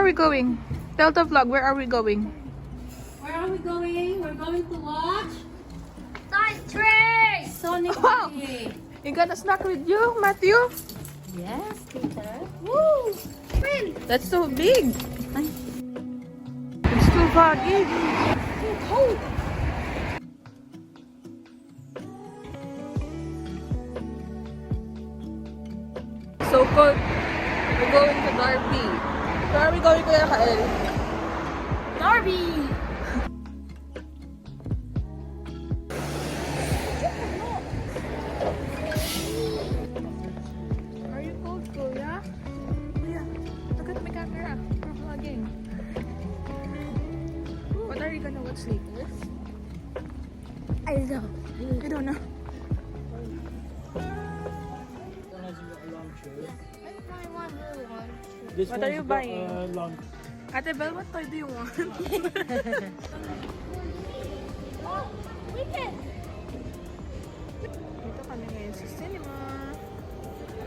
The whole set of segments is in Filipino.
we going? Tell the vlog, where are we going? Where are we going? We're going to watch Sonic Wow! Movie. You got a snack with you, Matthew? Yes, Peter. Woo! That's so big. It's too foggy. Too cold. So cold. We're going to Darby. Where are we going, Kuya Kael? Darby! Are you cold, Kuya? Kuya, look at my camera. We're vlogging. What are you gonna watch later? I don't know. I don't know. This What are you one's got, buying? lunch. Ate Belle, what toy do you want? Dito kami ngayon sa cinema.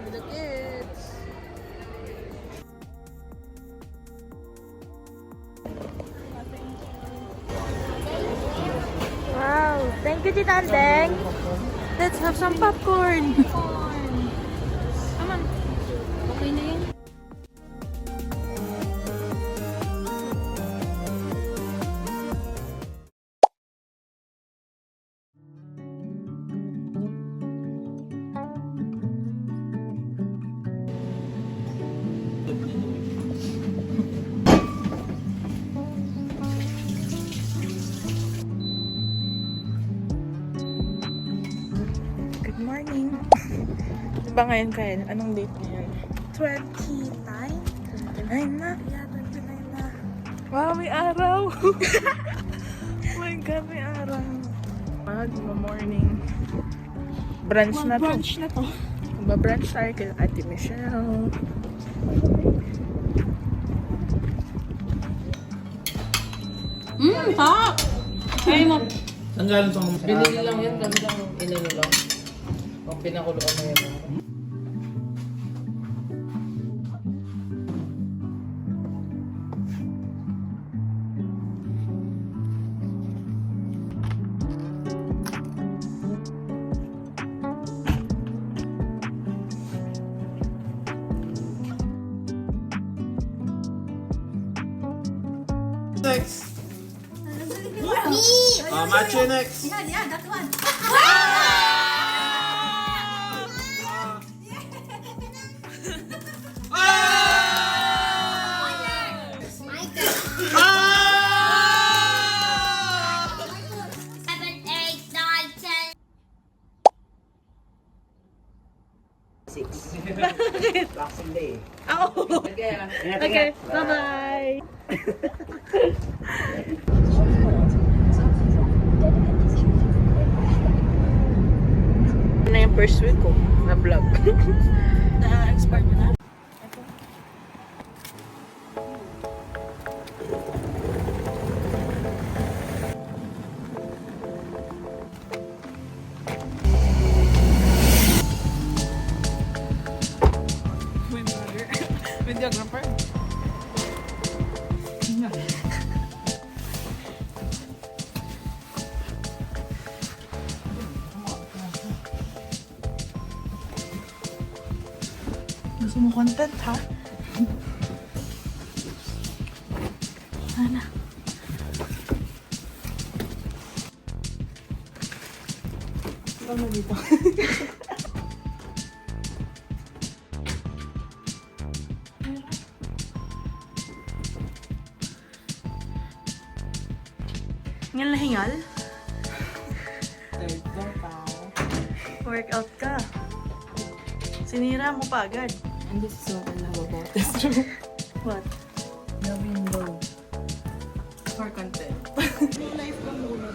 With the kids. Wow! Thank you, Tita Andeng. Let's have some popcorn. Come on. Okay na yun. Good morning. Diba ngayon kayo? Anong date ngayon? 29? 29 na? Yeah, 29 na. Wow, may araw! Oh my God, may araw. Morning. Brunch na to. Brunch na to. Magba-brunch tayo kay Ate Michelle. Top! Try mo. Ang galing sa Binili lang yan, kami lang inano lang. Pag pinakuluan na yan. Next. Matcha next. Yeah, that one. Boxing Day. Oh! Okay, Okay, bye-bye! Ano yung first week ko na vlog? Na-expert mo na? My mother. Videographer. Gusto mo content, ha? Sana. Ito na dito. Ngayon lahingal? Workout ka. Sinira mo pa agad. And this is what I love about this room. What? The window. For content. Life ko muna.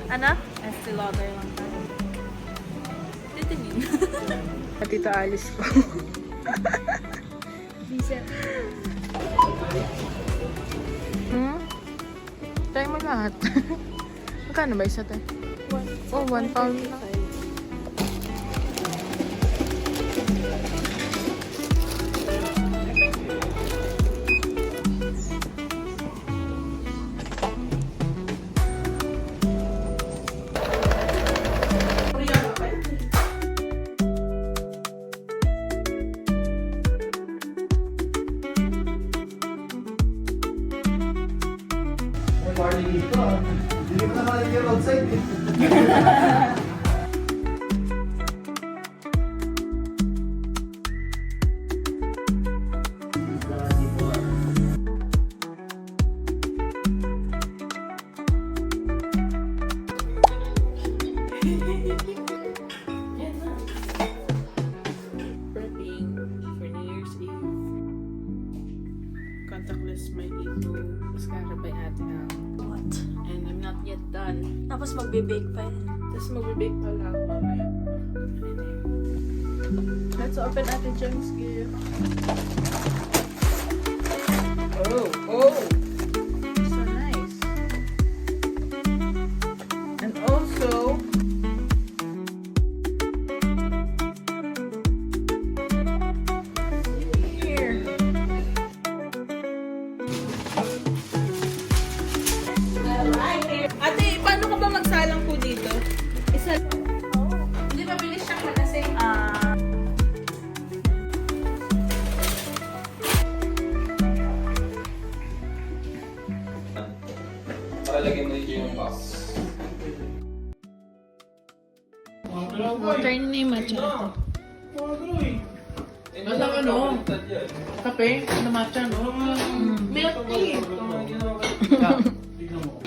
Ano? Estee Lauder lang tayo. Titingin. Tita Alice ko. Busy Hmm? Try mo lahat. Magkano ba isa tayo? Oh, 1 pound lang. Party dito ah. Hindi ko na makikita yung outside eh. Prepping for New Year's Eve. Contactless my ego. Mascara by Ate Al. What? And I'm not yet done. Tapos magbe-bake pa yan. Tapos mag-bake pala ako mamaya. Let's open Ate Jem's gift. Oh! Oh! So nice. And also, here. Ate, paano ka ba magsalang po dito? Isa. Hindi ba bilis siyang malasing? Para lagyan mo dito yung box. Try na yung matcha ito. Walang ano? Kape? Na matcha, no? Milk tea!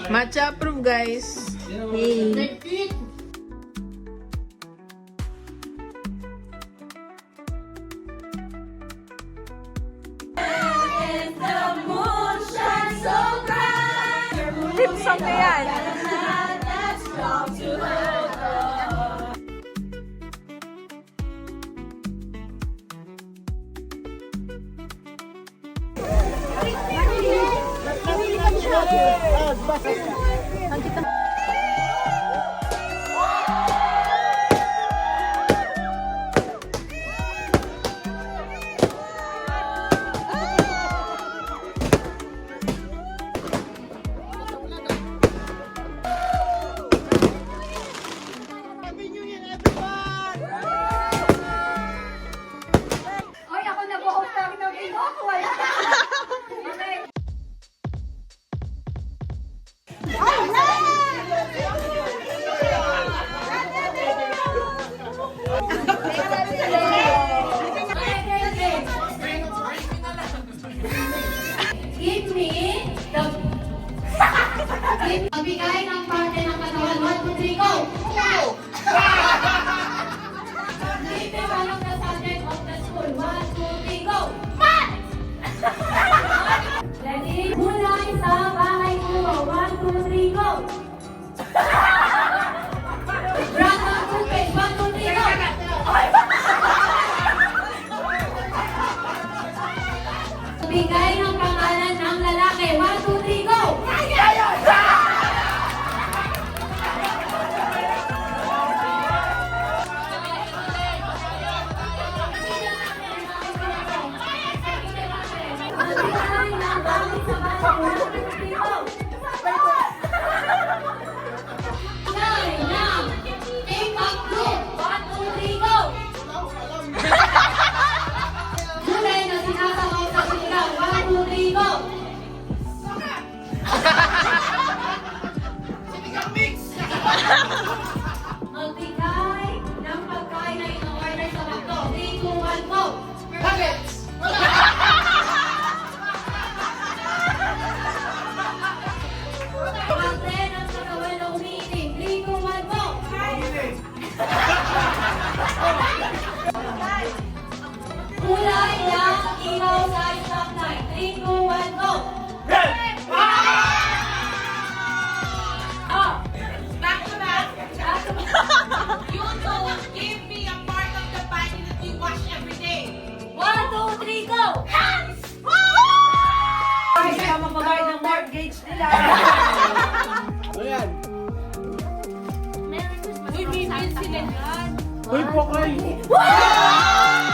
Matcha approved, guys. Hey. Hip song na yan. Oy, ako na po host ng Pinoy. Wala. Okay. Give me the... Magbigay ng parte ng katawan. 1, 2, 3, go! Give me one of the subject of the school. 1, 2, 3, go! Math! Ready? Mulay sa bahay ko. 1, 2, 3, go! Brother Cookies. 1, 2, 3, go! Bigay ng pangalan ng lalaki. 1, 2, 3, go! Bigay ng gamit sa bahay. 1, 2, 3, go! Bigay ng makeup group. 1, 2, 3, go! Gulay na sinasabaw sa sinigang. 1, 2, 3, go! Magbigay ng pagkain na in-order sa McDo. 3, 2, 1, go! Nuggets! Mag-trend ang katawan na umiitim. 3, 2, 1, go! Kulay ng ilaw sa stoplight. 3, 2, 1, go! Oh! Back to back. Back to back. You don't give me a part of the body that you wash every day. 1, 2, 3, go! luggage nila. Ayan. Uy, may meal sila dyan. Uy, pokay! Wow!